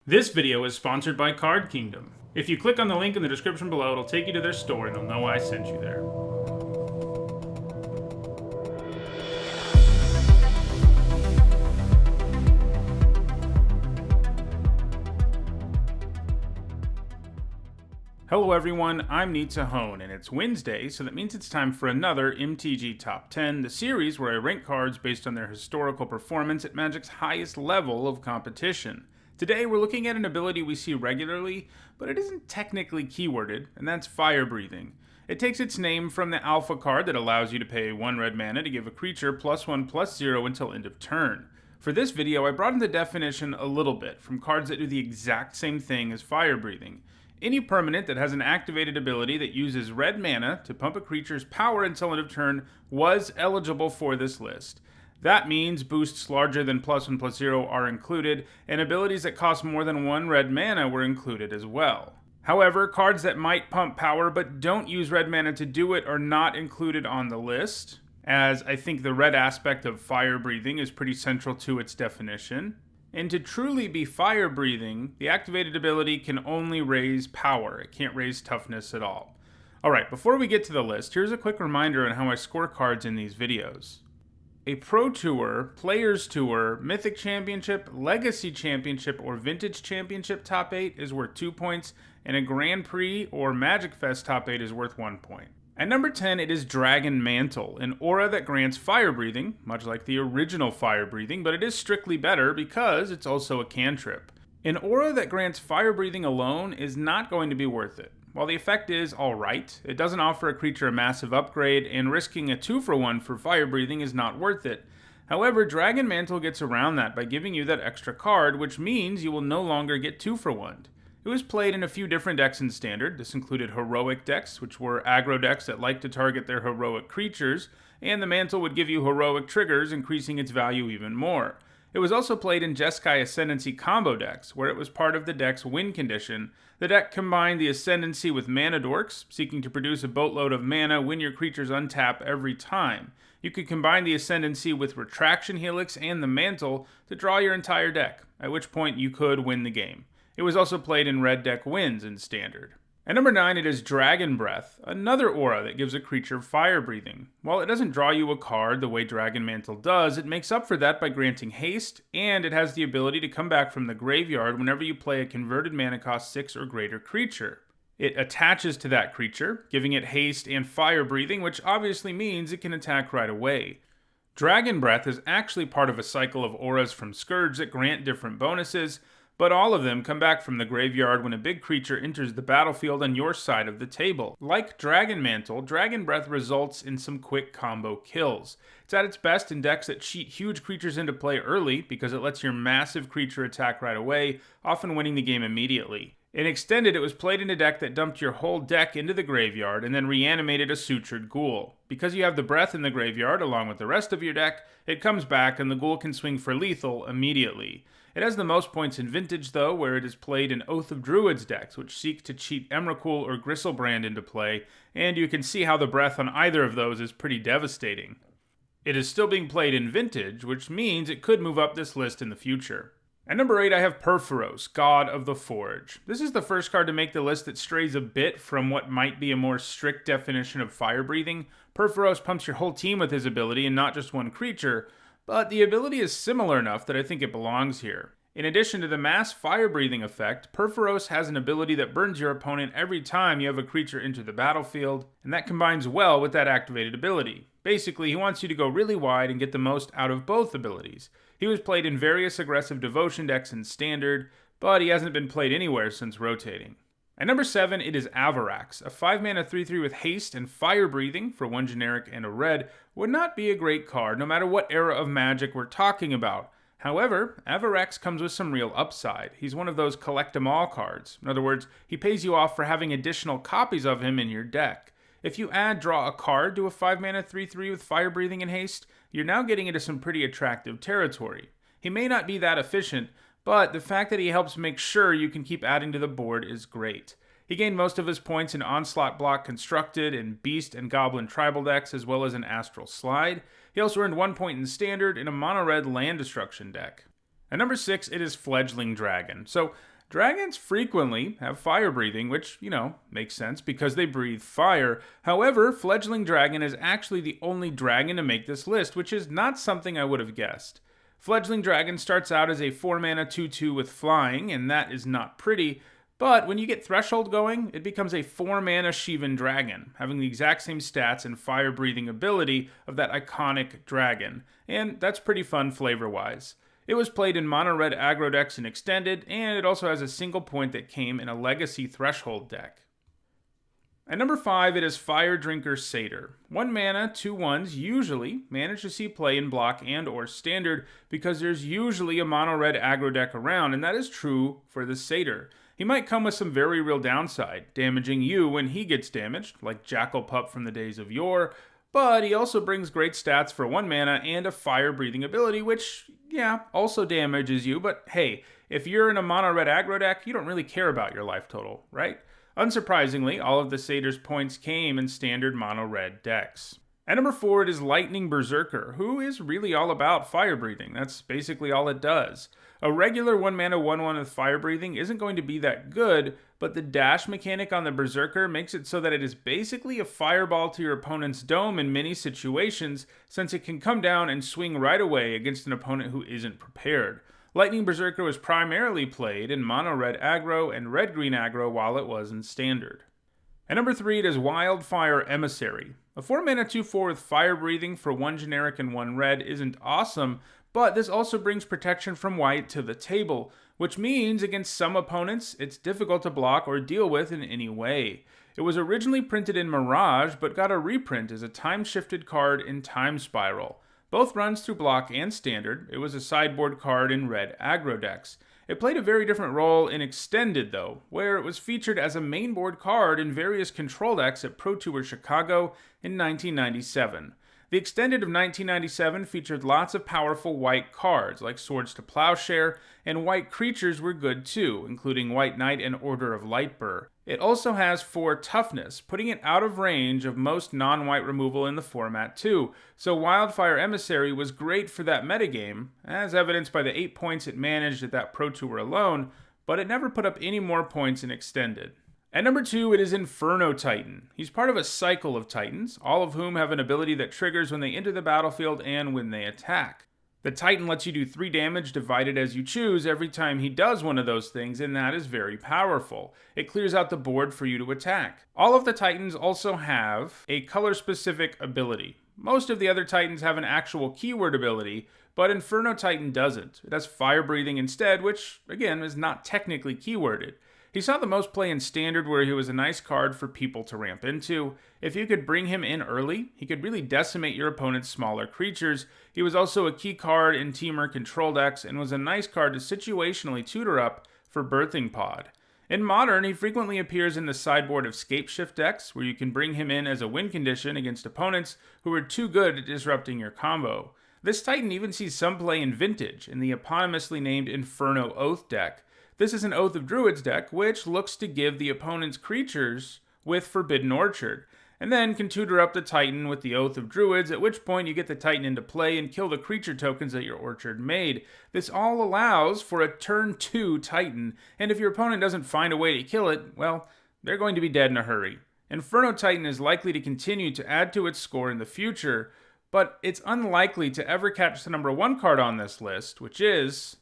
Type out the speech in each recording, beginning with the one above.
This video is sponsored by Card Kingdom. If you click on the link in the description below, it'll take you to their store and they'll know I sent you there. Hello everyone, I'm Nitsa and it's Wednesday, so that means it's time for another MTG Top 10, the series where I rank cards based on their historical performance at Magic's highest level of competition. Today we're looking at an ability we see regularly, but it isn't technically keyworded, and that's Firebreathing. It takes its name from the alpha card that allows you to pay 1 red mana to give a creature +1/+0 until end of turn. For this video, I broadened the definition a little bit from cards that do the exact same thing as Firebreathing. Any permanent that has an activated ability that uses red mana to pump a creature's power until end of turn was eligible for this list. That means boosts larger than +1/+0 are included, and abilities that cost more than 1 red mana were included as well. However, cards that might pump power but don't use red mana to do it are not included on the list, as I think the red aspect of Firebreathing is pretty central to its definition. And to truly be Firebreathing, the activated ability can only raise power. It can't raise toughness at all. Alright, before we get to the list, here's a quick reminder on how I score cards in these videos. A Pro Tour, Players Tour, Mythic Championship, Legacy Championship, or Vintage Championship top 8 is worth 2 points, and a Grand Prix or Magic Fest top 8 is worth 1 point. At number 10, it is Dragon Mantle, an aura that grants Firebreathing, much like the original Firebreathing, but it is strictly better because it's also a cantrip. An aura that grants Firebreathing alone is not going to be worth it. While the effect is alright, it doesn't offer a creature a massive upgrade, and risking a 2-for-1 for Firebreathing is not worth it. However, Dragon Mantle gets around that by giving you that extra card, which means you will no longer get 2-for-1. It was played in a few different decks in Standard. This included heroic decks, which were aggro decks that like to target their heroic creatures, and the Mantle would give you heroic triggers, increasing its value even more. It was also played in Jeskai Ascendancy combo decks, where it was part of the deck's win condition. The deck combined the Ascendancy with Mana Dorks, seeking to produce a boatload of mana when your creatures untap every time. You could combine the Ascendancy with Retraction Helix and the Mantle to draw your entire deck, at which point you could win the game. It was also played in red deck wins in Standard. At number 9, it is Dragon Breath, another aura that gives a creature Firebreathing. While it doesn't draw you a card the way Dragon Mantle does, it makes up for that by granting haste, and it has the ability to come back from the graveyard whenever you play a converted mana cost 6 or greater creature. It attaches to that creature, giving it haste and Firebreathing, which obviously means it can attack right away. Dragon Breath is actually part of a cycle of auras from Scourge that grant different bonuses, but all of them come back from the graveyard when a big creature enters the battlefield on your side of the table. Like Dragon Mantle, Dragon Breath results in some quick combo kills. It's at its best in decks that cheat huge creatures into play early because it lets your massive creature attack right away, often winning the game immediately. In Extended, it was played in a deck that dumped your whole deck into the graveyard and then reanimated a Sutured Ghoul. Because you have the Breath in the graveyard along with the rest of your deck, it comes back and the Ghoul can swing for lethal immediately. It has the most points in Vintage, though, where it is played in Oath of Druids decks, which seek to cheat Emrakul or Gristlebrand into play, and you can see how the Breath on either of those is pretty devastating. It is still being played in Vintage, which means it could move up this list in the future. At number 8, I have Perforos, God of the Forge. This is the first card to make the list that strays a bit from what might be a more strict definition of Firebreathing. Perforos pumps your whole team with his ability and not just one creature, but the ability is similar enough that I think it belongs here. In addition to the mass Firebreathing effect, Perforos has an ability that burns your opponent every time you have a creature enter the battlefield, and that combines well with that activated ability. Basically, he wants you to go really wide and get the most out of both abilities. He was played in various aggressive devotion decks in Standard, but he hasn't been played anywhere since rotating. At number 7, it is Avaraxx. A 5-mana 3/3 with haste and Firebreathing for 1 generic and a red would not be a great card no matter what era of Magic we're talking about. However, Avaraxx comes with some real upside. He's one of those collect-em-all cards. In other words, he pays you off for having additional copies of him in your deck. If you add draw a card to a 5-mana 3/3 with Firebreathing and haste, you're now getting into some pretty attractive territory. He may not be that efficient, but the fact that he helps make sure you can keep adding to the board is great. He gained most of his points in Onslaught Block Constructed, in Beast and Goblin Tribal decks, as well as in Astral Slide. He also earned 1 point in Standard in a mono-red land destruction deck. At number 6, it is Fledgling Dragon. So Dragons frequently have fire breathing, which, makes sense because they breathe fire. However, Fledgling Dragon is actually the only dragon to make this list, which is not something I would have guessed. Fledgling Dragon starts out as a 4-mana 2/2 with flying, and that is not pretty, but when you get Threshold going, it becomes a 4-mana Shivan Dragon, having the exact same stats and fire-breathing ability of that iconic dragon, and that's pretty fun flavor-wise. It was played in mono-red aggro decks in Extended, and it also has a single point that came in a Legacy Threshold deck. At number 5, it is Fire Drinker Satyr. 1 mana, 2/1s usually manage to see play in block and or standard because there's usually a mono-red aggro deck around, and that is true for the Satyr. He might come with some very real downside, damaging you when he gets damaged, like Jackal Pup from the days of yore, but he also brings great stats for 1 mana and a fire-breathing ability, which, also damages you, but hey, if you're in a mono-red aggro deck, you don't really care about your life total, right? Unsurprisingly, all of the Satyr's points came in standard mono-red decks. At number 4, it is Lightning Berserker, who is really all about fire breathing. That's basically all it does. A regular 1 mana 1/1 with fire breathing isn't going to be that good, but the dash mechanic on the Berserker makes it so that it is basically a fireball to your opponent's dome in many situations, since it can come down and swing right away against an opponent who isn't prepared. Lightning Berserker was primarily played in mono-red aggro and red-green aggro while it was in standard. At number 3, it is Wildfire Emissary. A 4-mana 2/4 with fire breathing for 1 generic and 1 red isn't awesome, but this also brings protection from white to the table, which means against some opponents, it's difficult to block or deal with in any way. It was originally printed in Mirage, but got a reprint as a time-shifted card in Time Spiral. Both runs through block and standard. It was a sideboard card in red aggro decks. It played a very different role in Extended, though, where it was featured as a mainboard card in various control decks at Pro Tour Chicago in 1997. The Extended of 1997 featured lots of powerful white cards, like Swords to Plowshare, and white creatures were good too, including White Knight and Order of Lightbur. It also has 4 toughness, putting it out of range of most non-white removal in the format too, so Wildfire Emissary was great for that metagame, as evidenced by the 8 points it managed at that Pro Tour alone, but it never put up any more points in Extended. At number 2, it is Inferno Titan. He's part of a cycle of Titans, all of whom have an ability that triggers when they enter the battlefield and when they attack. The Titan lets you do 3 damage divided as you choose every time he does one of those things, and that is very powerful. It clears out the board for you to attack. All of the Titans also have a color-specific ability. Most of the other Titans have an actual keyword ability, but Inferno Titan doesn't. It has fire breathing instead, which, again, is not technically keyworded. He saw the most play in Standard, where he was a nice card for people to ramp into. If you could bring him in early, he could really decimate your opponent's smaller creatures. He was also a key card in Temur control decks, and was a nice card to situationally tutor up for Birthing Pod. In Modern, he frequently appears in the sideboard of Scapeshift decks, where you can bring him in as a win condition against opponents who are too good at disrupting your combo. This Titan even sees some play in Vintage, in the eponymously named Inferno Oath deck. This is an Oath of Druids deck, which looks to give the opponent's creatures with Forbidden Orchard, and then can tutor up the Titan with the Oath of Druids, at which point you get the Titan into play and kill the creature tokens that your Orchard made. This all allows for a turn 2 Titan, and if your opponent doesn't find a way to kill it, well, they're going to be dead in a hurry. Inferno Titan is likely to continue to add to its score in the future, but it's unlikely to ever catch the number 1 card on this list, which is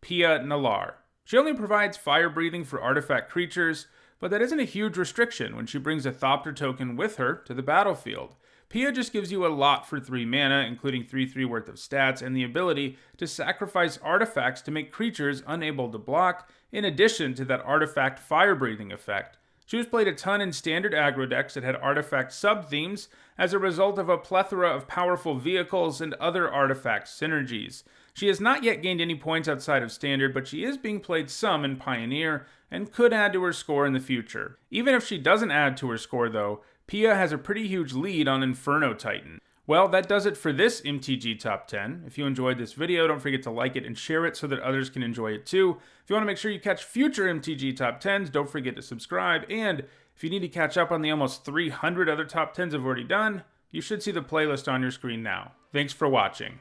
Pia Nalar. She only provides fire breathing for artifact creatures, but that isn't a huge restriction when she brings a Thopter token with her to the battlefield. Pia just gives you a lot for 3 mana, including 3/3 worth of stats, and the ability to sacrifice artifacts to make creatures unable to block, in addition to that artifact fire breathing effect. She was played a ton in standard aggro decks that had artifact sub-themes as a result of a plethora of powerful vehicles and other artifact synergies. She has not yet gained any points outside of Standard, but she is being played some in Pioneer and could add to her score in the future. Even if she doesn't add to her score though, Pia has a pretty huge lead on Inferno Titan. Well, that does it for this MTG Top 10. If you enjoyed this video, don't forget to like it and share it so that others can enjoy it too. If you want to make sure you catch future MTG Top 10s, don't forget to subscribe. And if you need to catch up on the almost 300 other Top 10s I've already done, you should see the playlist on your screen now. Thanks for watching.